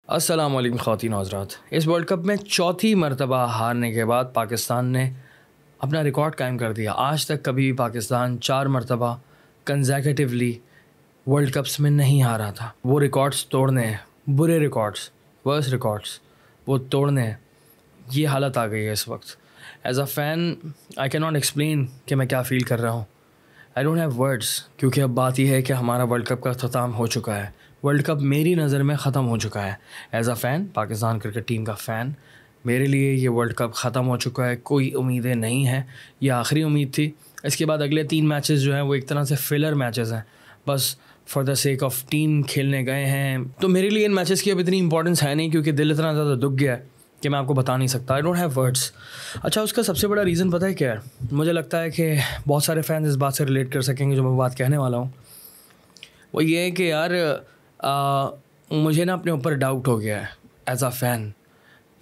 अस्सलाम वालेकुम ख़वातीन हज़रात। इस वर्ल्ड कप में चौथी मरतबा हारने के बाद पाकिस्तान ने अपना रिकॉर्ड कायम कर दिया। आज तक कभी भी पाकिस्तान 4 मरतबा कंसेक्यूटिवली वर्ल्ड कप्स में नहीं हारा था। वो रिकॉर्ड्स तोड़ने हैं, बुरे रिकॉर्ड्स, वर्स्ट रिकॉर्ड्स वो तोड़ने हैं। ये हालत आ गई है इस वक्त। As a fan I can not explain कि मैं क्या फ़ील कर रहा हूँ। आई डोंट हैव वर्ड्स, क्योंकि अब बात यह है कि हमारा वर्ल्ड कप का अख्ताम हो चुका है। वर्ल्ड कप मेरी नज़र में ख़त्म हो चुका है। As a fan, Pakistan cricket team का फ़ैन, मेरे लिए ये वर्ल्ड कप ख़त्म हो चुका है। कोई उम्मीदें नहीं हैं। ये आखिरी उम्मीद थी। इसके बाद अगले 3 मैचेस जो हैं वो एक तरह से फिलर मैचेस हैं, बस for the sake of team खेलने गए हैं। तो मेरे लिए इन मैचेस की अब इतनी इंपॉर्टेंस है नहीं, क्योंकि दिल इतना ज़्यादा दुख गया है कि मैं आपको बता नहीं सकता। I don't have words. अच्छा, उसका सबसे बड़ा रीज़न पता है क्या है? मुझे लगता है कि बहुत सारे फैंस इस बात से रिलेट कर सकेंगे जो मैं बात कहने वाला हूँ। वो ये है कि यार मुझे ना अपने ऊपर डाउट हो गया है एज़ अ फ़ैन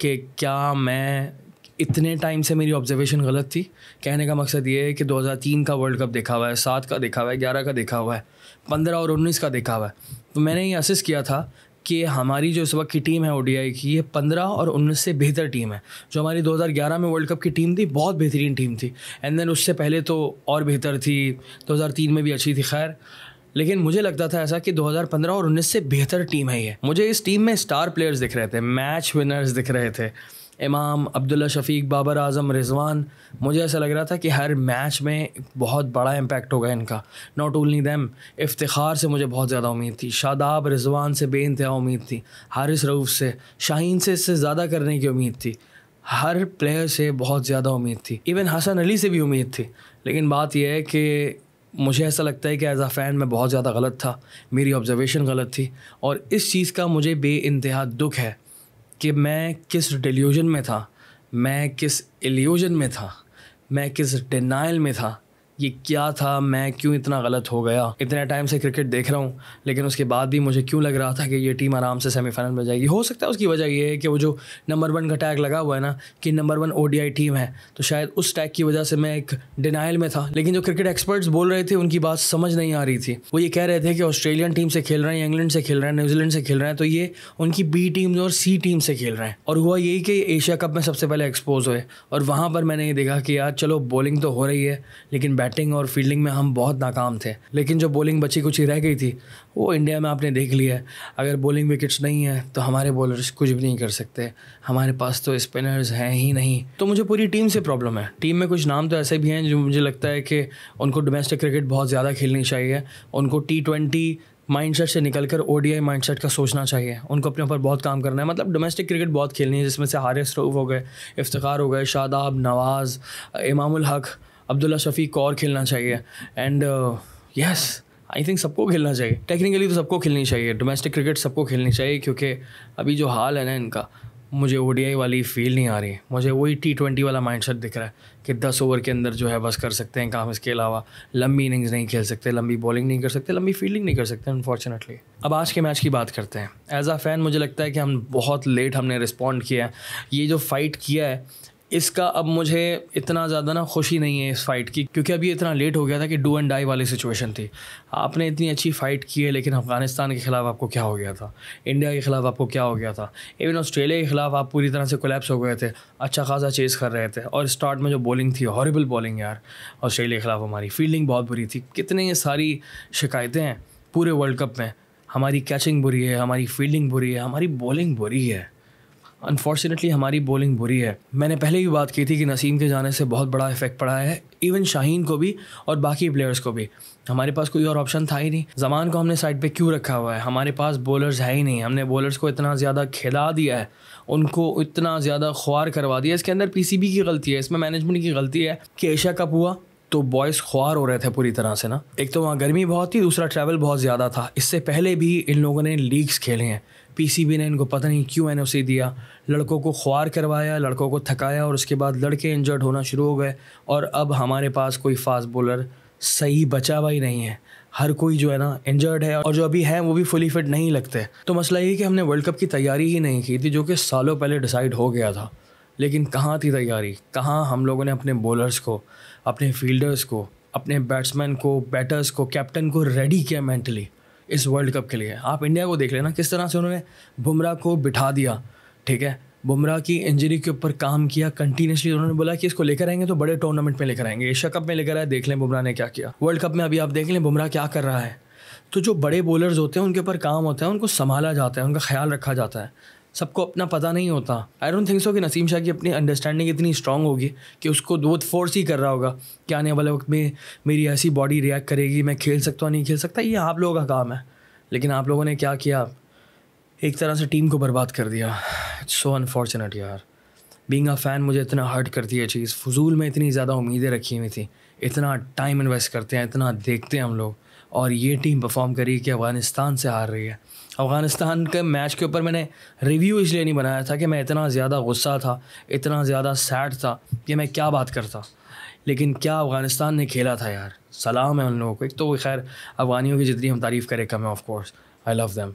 कि क्या मैं इतने टाइम से मेरी ऑब्जर्वेशन गलत थी। कहने का मकसद ये है कि 2003 का वर्ल्ड कप देखा हुआ है, 7 का देखा हुआ है, 11 का देखा हुआ है, 15 और 19 का देखा हुआ है। तो मैंने ये असेस किया था कि हमारी जो इस वक्त की टीम है ओडीआई की, ये 15 और 19 से बेहतर टीम है। जो हमारी 2011 में वर्ल्ड कप की टीम थी, बहुत बेहतरीन टीम थी। एंड देन उससे पहले तो और बेहतर थी, 2003 में भी अच्छी थी। खैर, लेकिन मुझे लगता था ऐसा कि 2015 और 19 से बेहतर टीम है ये। मुझे इस टीम में स्टार प्लेयर्स दिख रहे थे, मैच विनर्स दिख रहे थे। इमाम, अब्दुल्ला शफीक, बाबर आजम, रिजवान। मुझे ऐसा लग रहा था कि हर मैच में बहुत बड़ा इम्पैक्ट होगा इनका। नॉट ओनली दैम, इफ्तिखार से मुझे बहुत ज़्यादा उम्मीद थी, शादाब, रिजवान से बेइंतहा उम्मीद थी, हारिस रऊफ़ से, शाहीन से इससे ज़्यादा करने की उम्मीद थी। हर प्लेयर से बहुत ज़्यादा उम्मीद थी, इवन हसन अली से भी उम्मीद थी। लेकिन बात यह है कि मुझे ऐसा लगता है कि एज़ अ फ़ैन मैं बहुत ज़्यादा गलत था, मेरी ऑब्जर्वेशन गलत थी। और इस चीज़ का मुझे बेइंतहा दुख है कि मैं किस डिल्यूजन में था, मैं किस इल्यूजन में था, मैं किस डिनाइल में था। ये क्या था? मैं क्यों इतना गलत हो गया? इतने टाइम से क्रिकेट देख रहा हूँ, लेकिन उसके बाद भी मुझे क्यों लग रहा था कि ये टीम आराम से सेमीफाइनल में जाएगी। हो सकता है उसकी वजह ये है कि वो जो नंबर 1 का टैग लगा हुआ है ना, कि नंबर 1 ओडीआई टीम है, तो शायद उस टैग की वजह से मैं एक डिनाइल में था। लेकिन जो क्रिकेट एक्सपर्ट्स बोल रहे थे उनकी बात समझ नहीं आ रही थी। वो ये कह रहे थे कि ऑस्ट्रेलियन टीम से खेल रहे हैं, इंग्लैंड से खेल रहे हैं, न्यूजीलैंड से खेल रहे हैं, तो ये उनकी बी टीम और सी टीम से खेल रहे हैं। और हुआ यही कि एशिया कप में सबसे पहले एक्सपोज हुए, और वहाँ पर मैंने ये देखा कि यार चलो बॉलिंग तो हो रही है, लेकिन बैटिंग और फील्डिंग हम बहुत नाकाम थे। लेकिन जो बॉलिंग बची कुछ ही रह गई थी, वो इंडिया में आपने देख लिया है। अगर बॉलिंग विकेट्स नहीं है तो हमारे बॉलर्स कुछ भी नहीं कर सकते। हमारे पास तो स्पिनर्स हैं ही नहीं। तो मुझे पूरी टीम से प्रॉब्लम है। टीम में कुछ नाम तो ऐसे भी हैं जो मुझे लगता है कि उनको डोमेस्टिक क्रिकेट बहुत ज़्यादा खेलनी चाहिए, उनको T20 माइंडसेट से निकलकर ओडीआई माइंडसेट का सोचना चाहिए, उनको अपने ऊपर बहुत काम करना है। मतलब डोमेस्टिक क्रिकेट बहुत खेलनी है, जिसमें से हारिस रऊफ़ हो गए, इफ्तिखार हो गए, शादाब, नवाज़, इमामुल हक, अब्दुल्ला शफीक को और खेलना चाहिए। एंड यस, आई थिंक सबको खेलना चाहिए। टेक्निकली तो सबको खेलनी चाहिए, डोमेस्टिक क्रिकेट सबको खेलनी चाहिए, क्योंकि अभी जो हाल है ना इनका, मुझे ओडीआई वाली फील नहीं आ रही। मुझे वही T20 वाला माइंडसेट दिख रहा है कि 10 ओवर के अंदर जो है बस कर सकते हैं काम, इसके अलावा लंबी इनिंग्स नहीं खेल सकते, लंबी बॉलिंग नहीं कर सकते, लंबी फील्डिंग नहीं कर सकते अनफॉर्चुनेटली। अब आज के मैच की बात करते हैं। एज अ फ़ैन मुझे लगता है कि हम बहुत लेट हमने रिस्पॉन्ड किया है। ये जो फ़ाइट किया है इसका अब मुझे इतना ज़्यादा ना खुशी नहीं है इस फ़ाइट की, क्योंकि अभी इतना लेट हो गया था कि डू एंड डाई वाली सिचुएशन थी। आपने इतनी अच्छी फ़ाइट की है, लेकिन अफ़गानिस्तान के ख़िलाफ़ आपको क्या हो गया था, इंडिया के ख़िलाफ़ आपको क्या हो गया था, इवन ऑस्ट्रेलिया के ख़िलाफ़ आप पूरी तरह से कोलैप्स हो गए थे, अच्छा खासा चेस कर रहे थे। और स्टार्ट में जो बॉलिंग थी, हॉरिबल बॉलिंग यार। ऑस्ट्रेलिया के ख़िलाफ़ हमारी फील्डिंग बहुत बुरी थी। कितने ये सारी शिकायतें हैं पूरे वर्ल्ड कप में, हमारी कैचिंग बुरी है, हमारी फील्डिंग बुरी है, हमारी बॉलिंग बुरी है। अनफॉर्चुनेटली हमारी बॉलिंग बुरी है। मैंने पहले भी बात की थी कि नसीम के जाने से बहुत बड़ा इफेक्ट पड़ा है, इवन शाहीन को भी और बाकी प्लेयर्स को भी। हमारे पास कोई और ऑप्शन था ही नहीं। ज़मान को हमने साइड पे क्यों रखा हुआ है? हमारे पास बॉलर्स है ही नहीं। हमने बॉलर्स को इतना ज़्यादा खिला दिया है, उनको इतना ज़्यादा ख्वार करवा दिया। इसके अंदर पीसीबी की गलती है, इसमें मैनेजमेंट की गलती है कि एशिया कप हुआ तो बॉयज़ ख्वार हो रहे थे पूरी तरह से ना। एक तो वहाँ गर्मी बहुत थी, दूसरा ट्रैवल बहुत ज़्यादा था। इससे पहले भी इन लोगों ने लीग्स खेले हैं, पीसीबी ने इनको पता नहीं क्यों एनओसी दिया, लड़कों को ख्वार करवाया, लड़कों को थकाया, और उसके बाद लड़के इंजर्ड होना शुरू हो गए। और अब हमारे पास कोई फास्ट बॉलर सही बचा हुआ ही नहीं है। हर कोई जो है ना इंजर्ड है, और जो अभी है वो भी फुली फिट नहीं लगते। तो मसला ये कि हमने वर्ल्ड कप की तैयारी ही नहीं की थी, जो कि सालों पहले डिसाइड हो गया था। लेकिन कहाँ थी तैयारी? कहाँ हम लोगों ने अपने बॉलर्स को, अपने फील्डर्स को, अपने बैट्समैन को, बैटर्स को, कैप्टन को रेडी किया मेंटली इस वर्ल्ड कप के लिए। आप इंडिया को देख लेना किस तरह से उन्होंने बुमराह को बिठा दिया, ठीक है, बुमराह की इंजरी के ऊपर काम किया कंटिन्यूसली। उन्होंने बोला कि इसको लेकर आएंगे तो बड़े टूर्नामेंट में लेकर आएंगे, एशिया कप में लेकर आए, देख लें बुमराह ने क्या किया। वर्ल्ड कप में अभी आप देख लें बुमराह क्या कर रहा है। तो जो बड़े बॉलर्स होते हैं उनके ऊपर काम होता है, उनको संभाला जाता है, उनका ख्याल रखा जाता है, सबको अपना पता नहीं होता। आई डोंट थिंक सो कि नसीम शाह की अपनी अंडरस्टैंडिंग इतनी स्ट्रांग होगी कि उसको दो फोर्स ही कर रहा होगा कि आने वाले वक्त में मेरी ऐसी बॉडी रिएक्ट करेगी, मैं खेल सकता हूँ नहीं खेल सकता, ये आप लोगों का काम है। लेकिन आप लोगों ने क्या किया, एक तरह से टीम को बर्बाद कर दिया। इट्स सो अनफॉर्चुनेट यार। बीइंग अ फ़ैन मुझे इतना हर्ट करती है चीज़। फजूल में इतनी ज़्यादा उम्मीदें रखी हुई थी, इतना टाइम इन्वेस्ट करते हैं, इतना देखते हैं हम लोग, और ये टीम परफॉर्म करी कि अफ़गानिस्तान से हार रही है। अफ़गानिस्तान के मैच के ऊपर मैंने रिव्यू इसलिए नहीं बनाया था कि मैं इतना ज़्यादा गुस्सा था, इतना ज़्यादा सैड था कि मैं क्या बात करता। लेकिन क्या अफ़गानिस्तान ने खेला था यार, सलाम है उन लोगों को। एक तो खैर अफ़गानियों की जितनी हम तारीफ़ करें कम है, of course I love them,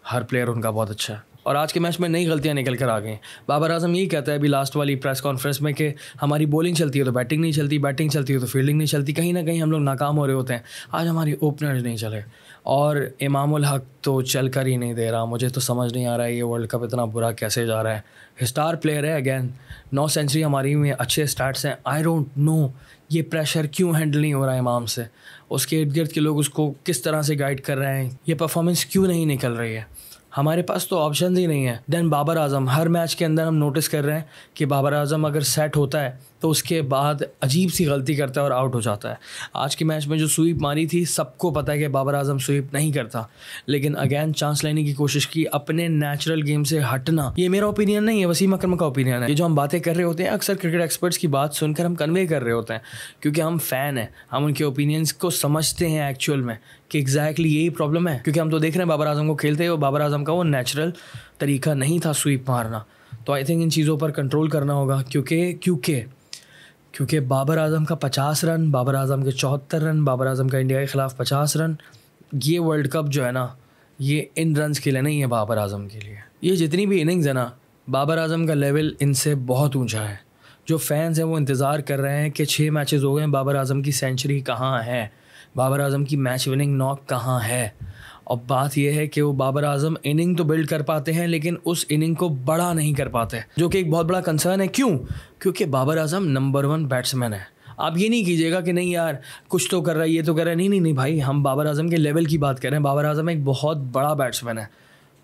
her player उनका बहुत अच्छा है। और आज के मैच में नई गलतियां निकल कर आ गई। बाबर आजम यही कहता है अभी लास्ट वाली प्रेस कॉन्फ्रेंस में कि हमारी बॉलिंग चलती है तो बैटिंग नहीं चलती, बैटिंग चलती है तो फील्डिंग नहीं चलती, कहीं ना कहीं हम लोग नाकाम हो रहे होते हैं। आज हमारी ओपनर्स नहीं चले और इमामुल हक तो चल कर ही नहीं दे रहा। मुझे तो समझ नहीं आ रहा है ये वर्ल्ड कप इतना बुरा कैसे जा रहा है। स्टार प्लेयर है, अगेन 9 सेंचुरी हमारी में, अच्छे स्टार्ट्स हैं। आई डोंट नो ये प्रेशर क्यों हैंडल नहीं हो रहा है इमाम से, उसके इर्द गिर्द के लोग उसको किस तरह से गाइड कर रहे हैं, ये परफॉर्मेंस क्यों नहीं निकल रही है। हमारे पास तो ऑप्शन ही नहीं है। देन बाबर आजम, हर मैच के अंदर हम नोटिस कर रहे हैं कि बाबर आजम अगर सेट होता है तो उसके बाद अजीब सी गलती करता है और आउट हो जाता है। आज के मैच में जो स्वीप मारी थी, सबको पता है कि बाबर आजम स्वीप नहीं करता, लेकिन अगेन चांस लेने की कोशिश की, अपने नेचुरल गेम से हटना। ये मेरा ओपिनियन नहीं है, वसीम अकरम का ओपिनियन है। ये जो हम बातें कर रहे होते हैं अक्सर क्रिकेट एक्सपर्ट्स की बात सुनकर हम कन्वे कर रहे होते हैं, क्योंकि हम फ़ैन हैं, हम उनके ओपिनियंस को समझते हैं एक्चुअल में कि एग्जैक्टली यही प्रॉब्लम है। क्योंकि हम तो देख रहे हैं बाबर आजम को खेलते हुए, बाबर आजम का वो नेचुरल तरीका नहीं था स्वीप मारना। तो आई थिंक इन चीज़ों पर कंट्रोल करना होगा, क्योंकि बाबर आजम का 50 रन, बाबर आजम के 74 रन, बाबर आजम का इंडिया के ख़िलाफ़ 50 रन, ये वर्ल्ड कप जो है ना, ये इन रन्स के लिए नहीं है बाबर आजम के लिए। ये जितनी भी इनिंग्स है ना, बाबर आजम का लेवल इनसे बहुत ऊंचा है। जो फैंस हैं वो इंतज़ार कर रहे हैं कि 6 मैचेस हो गए, बाबर आजम की सेंचुरी कहाँ है, बाबर आजम की मैच विनिंग नॉक कहाँ है। और बात यह है कि वो बाबर आजम इनिंग तो बिल्ड कर पाते हैं, लेकिन उस इनिंग को बड़ा नहीं कर पाते, जो कि एक बहुत बड़ा कंसर्न है। क्यों? क्योंकि बाबर आजम नंबर 1 बैट्समैन है। आप ये नहीं कीजिएगा कि नहीं यार कुछ तो कर रहा है, ये तो कर रहा है, नहीं भाई, हम बाबर आजम के लेवल की बात कर रहे हैं। बाबर आजम एक बहुत बड़ा बैट्समैन है,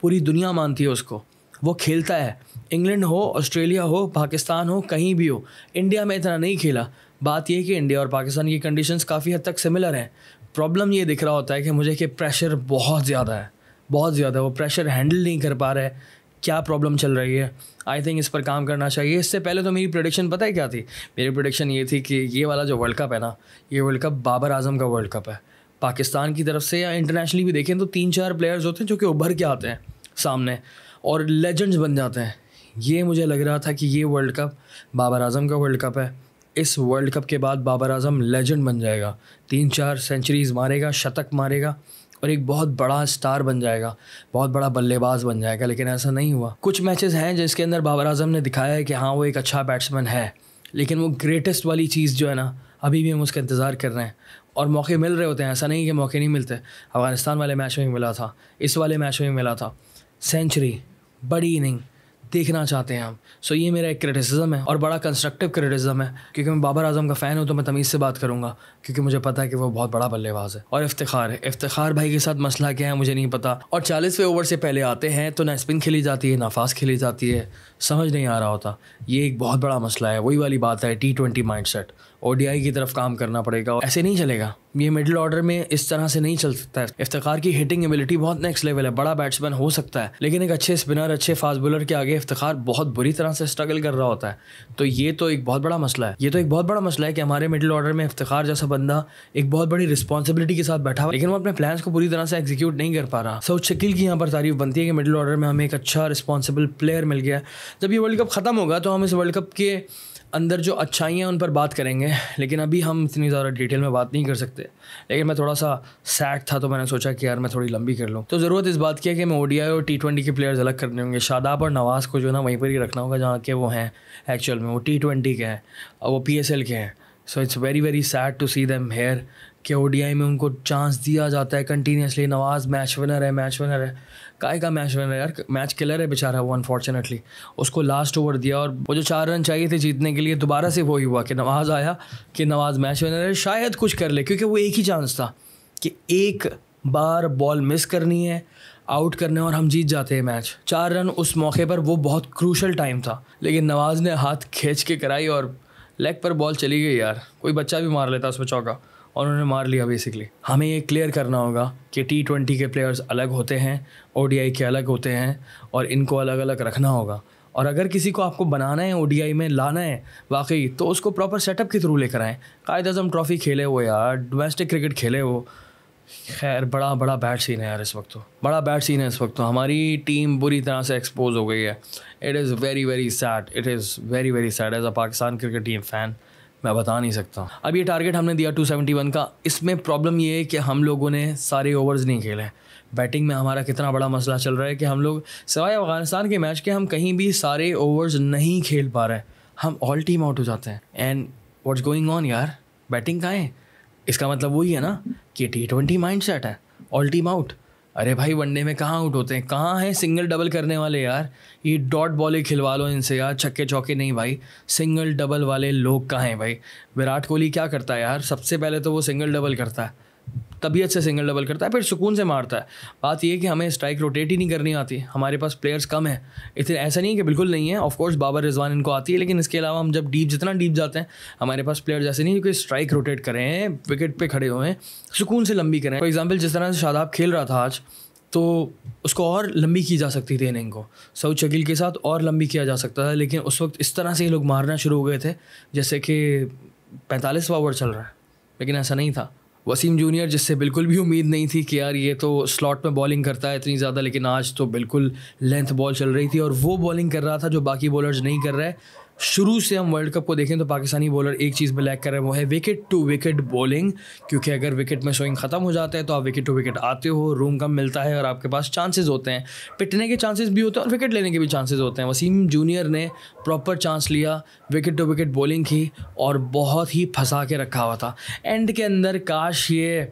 पूरी दुनिया मानती है उसको, वो खेलता है, इंग्लैंड हो, ऑस्ट्रेलिया हो, पाकिस्तान हो, कहीं भी हो। इंडिया में इतना नहीं खेला। बात यह कि इंडिया और पाकिस्तान की कंडीशंस काफ़ी हद तक सिमिलर हैं। प्रॉब्लम ये दिख रहा होता है कि मुझे कि प्रेशर बहुत ज़्यादा है, बहुत ज़्यादा। वो प्रेशर हैंडल नहीं कर पा रहा है। क्या प्रॉब्लम चल रही है? आई थिंक इस पर काम करना चाहिए। इससे पहले तो मेरी प्रेडिक्शन पता है क्या थी? मेरी प्रेडिक्शन ये थी कि ये वाला जो वर्ल्ड कप है ना, ये वर्ल्ड कप बाबर आजम का वर्ल्ड कप है। पाकिस्तान की तरफ से या इंटरनेशनली भी देखें तो 3-4 प्लेयर्स होते हैं जो कि उभर के आते हैं सामने और लेजेंड्स बन जाते हैं। ये मुझे लग रहा था कि ये वर्ल्ड कप बाबर आजम का वर्ल्ड कप है। इस वर्ल्ड कप के बाद बाबर आजम लेजेंड बन जाएगा, 3-4 सेंचुरीज़ मारेगा, शतक मारेगा और एक बहुत बड़ा स्टार बन जाएगा, बहुत बड़ा बल्लेबाज बन जाएगा। लेकिन ऐसा नहीं हुआ। कुछ मैचेस हैं जिसके अंदर बाबर आजम ने दिखाया है कि हाँ वो एक अच्छा बैट्समैन है, लेकिन वो ग्रेटेस्ट वाली चीज़ जो है ना, अभी भी हम उसका इंतज़ार कर रहे हैं और मौके मिल रहे होते हैं। ऐसा नहीं कि मौके नहीं मिलते। अफ़गानिस्तान वाले मैच में भी मिला था, इस वाले मैच में भी मिला था। सेंचुरी, बड़ी इनिंग देखना चाहते हैं हम। सो ये मेरा एक क्रिटिसिज्म है और बड़ा कंस्ट्रक्टिव क्रिटिसिज्म है, क्योंकि मैं बाबर आजम का फ़ैन हूँ तो मैं तमीज़ से बात करूँगा, क्योंकि मुझे पता है कि वो बहुत बड़ा बल्लेबाज है। और इफ्तिखार भाई के साथ मसला क्या है मुझे नहीं पता। और 40वें ओवर से पहले आते हैं तो ना स्पिन खेली जाती है ना फास्ट खेली जाती है, समझ नहीं आ रहा होता। ये एक बहुत बड़ा मसला है। वही वाली बात है, T20 माइंडसेट, ODI की तरफ काम करना पड़ेगा। ऐसे नहीं चलेगा, ये मिडिल ऑर्डर में इस तरह से नहीं चल सकता है। इफ्तिखार की हिटिंग एबिलिटी बहुत नेक्स्ट लेवल है, बड़ा बैट्समैन हो सकता है, लेकिन एक अच्छे स्पिनर, अच्छे फास्ट बॉलर के आगे इफ्तिखार बहुत बुरी तरह से स्ट्रगल कर रहा होता है। तो ये तो एक बहुत बड़ा मसला है। ये तो एक बहुत बड़ा मसला है कि हमारे मिडिल ऑर्डर में इफ्तिखार जैसा बंदा एक बहुत बड़ी रिस्पॉन्सिबिलिटी के साथ बैठा हुआ, लेकिन वो अपने प्लान्स को पूरी तरह से एग्जीक्यूट नहीं कर पा रहा। सऊद शकील की यहाँ पर तारीफ बनती है कि मिडिल ऑर्डर में हमें एक अच्छा रिस्पॉन्सिबल प्लेयर मिल गया। जब ये वर्ल्ड कप ख़त्म होगा तो हम इस वर्ल्ड कप के अंदर जो अच्छाइयाँ उन पर बात करेंगे, लेकिन अभी हम इतनी ज़्यादा डिटेल में बात नहीं कर सकते। लेकिन मैं थोड़ा सा सैड था तो मैंने सोचा कि यार मैं थोड़ी लंबी कर लूँ। तो ज़रूरत इस बात की है कि मैं ODI और T20 के प्लेयर्स अलग करने होंगे। शादाब और नवाज़ को जो ना वहीं पर ही रखना होगा जहाँ के वो हैं एक्चुअल में। वो T20 के हैं और वो PSL के हैं। So it's very very sad to see them here कि ओडीआई में उनको चांस दिया जाता है कंटिन्यूसली। नवाज़ मैच विनर है, काय का मैच विनर है यार, मैच किलर है बेचारा वो। अनफॉर्चुनेटली उसको लास्ट ओवर दिया और वो जो 4 रन चाहिए थे जीतने के लिए, दोबारा से वही हुआ कि नवाज़ आया कि नवाज़ मैच विनर है, शायद कुछ कर ले, क्योंकि वो एक ही चांस था कि एक बार बॉल मिस करनी है, आउट करने, और हम जीत जाते हैं मैच। 4 रन उस मौके पर वो बहुत क्रूशल टाइम था, लेकिन नवाज़ ने हाथ खींच के कराई और लेग पर बॉल चली गई यार। कोई बच्चा भी मार लेता उसमें चौका, और उन्होंने मार लिया बेसिकली। हमें ये क्लियर करना होगा कि T20 के प्लेयर्स अलग होते हैं, ओडीआई के अलग होते हैं, और इनको अलग अलग रखना होगा। और अगर किसी को आपको बनाना है, ओडीआई में लाना है वाकई, तो उसको प्रॉपर सेटअप के थ्रू लेकर आएँ। कायद-ए-आज़म ट्रॉफी खेले वो यार, डोमेस्टिक क्रिकेट खेले वो। खैर बड़ा बैड सीन है यार इस वक्त, तो बड़ा बैड सीन है इस वक्त। तो हमारी टीम बुरी तरह से एक्सपोज हो गई है। It is very sad, it is very sad. As a Pakistan cricket team fan मैं बता नहीं सकता। अब ये टारगेट हमने दिया 271 का, इसमें प्रॉब्लम ये है कि हम लोगों ने सारे ओवर्स नहीं खेले। बैटिंग में हमारा कितना बड़ा मसला चल रहा है कि हम लोग सिवाय अफगानिस्तान के मैच के हम कहीं भी सारे ओवर्स नहीं खेल पा रहे हैं। हम ऑल टीम आउट हो जाते हैं। एंड व्हाट्स गोइंग ऑन यार, बैटिंग कहाँ है? इसका मतलब वही है ना कि T20 माइंड सेट है, ऑल टीम आउट। अरे भाई वनडे में कहाँ आउट होते हैं? कहाँ हैं सिंगल डबल करने वाले यार? ये डॉट बॉल ही खिलवा लो इनसे यार, छक्के चौके नहीं भाई। सिंगल डबल वाले लोग कहाँ हैं भाई? विराट कोहली क्या करता है यार? सबसे पहले तो वो सिंगल डबल करता है, तबीयत से सिंगल डबल करता है, फिर सुकून से मारता है। बात ये है कि हमें स्ट्राइक रोटेट ही नहीं करनी आती, हमारे पास प्लेयर्स कम है। इतने ऐसा नहीं है कि बिल्कुल नहीं है, ऑफ कोर्स बाबर रिजवान इनको आती है, लेकिन इसके अलावा हम जब जितना डीप जाते हैं, हमारे पास प्लेयर्स ऐसे नहीं कि स्ट्राइक रोटेट करें, विकेट पे खड़े हुए हैं, सुकून से लंबी करें। फॉर एग्जाम्पल जिस तरह से शादाब खेल रहा था आज, तो उसको और लंबी की जा सकती थी इनिंग को, सऊद शकील के साथ और लंबी किया जा सकता था, लेकिन उस वक्त इस तरह से ये लोग मारना शुरू हो गए थे जैसे कि 45वां ओवर चल रहा है, लेकिन ऐसा नहीं था। वसीम जूनियर, जिससे बिल्कुल भी उम्मीद नहीं थी कि यार ये तो स्लॉट में बॉलिंग करता है इतनी ज़्यादा, लेकिन आज तो बिल्कुल लेंथ बॉल चल रही थी और वो बॉलिंग कर रहा था जो बाकी बॉलर्स नहीं कर रहे। शुरू से हम वर्ल्ड कप को देखें तो पाकिस्तानी बॉलर एक चीज़ में लैक कर रहे हैं, वो है विकेट टू विकेट बॉलिंग। क्योंकि अगर विकेट में स्विंग ख़त्म हो जाता है तो आप विकेट टू विकेट आते हो, रूम कम मिलता है और आपके पास चांसेस होते हैं, पिटने के चांसेस भी होते हैं और विकेट लेने के भी चांसेस होते हैं। वसीम जूनियर ने प्रॉपर चांस लिया, विकेट टू विकेट बॉलिंग की और बहुत ही फंसा के रखा हुआ था एंड के अंदर। काश ये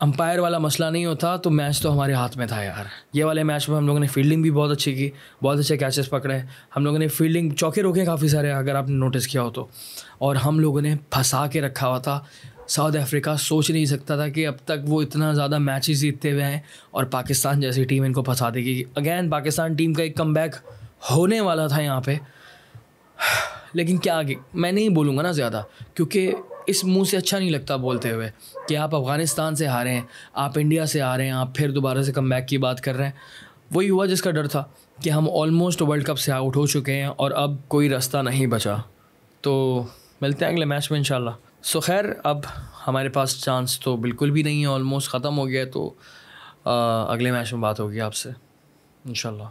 अंपायर वाला मसला नहीं होता तो मैच तो हमारे हाथ में था यार। ये वाले मैच में हम लोगों ने फील्डिंग भी बहुत अच्छी की, बहुत अच्छे कैचेस पकड़े, हम लोगों ने फील्डिंग चौके रोके काफ़ी सारे, अगर आपने नोटिस किया हो तो। और हम लोगों ने फंसा के रखा हुआ था। साउथ अफ्रीका सोच नहीं सकता था कि अब तक वो इतना ज़्यादा मैचेस जीतते हुए हैं और पाकिस्तान जैसी टीम इनको फंसा देगी। अगेन पाकिस्तान टीम का एक कमबैक होने वाला था यहाँ पे, लेकिन क्या आगे मैं नहीं बोलूँगा ना ज़्यादा, क्योंकि इस मुंह से अच्छा नहीं लगता बोलते हुए कि आप अफ़गानिस्तान से हारे हैं, आप इंडिया से आ रहे हैं, आप फिर दोबारा से कमबैक की बात कर रहे हैं। वही हुआ जिसका डर था कि हम ऑलमोस्ट वर्ल्ड कप से आउट हो चुके हैं और अब कोई रास्ता नहीं बचा। तो मिलते हैं अगले मैच में इंशाल्लाह। सो खैर अब हमारे पास चांस तो बिल्कुल भी नहीं है, ऑलमोस्ट ख़त्म हो गया है, तो अगले मैच में बात होगी आपसे इंशाल्लाह।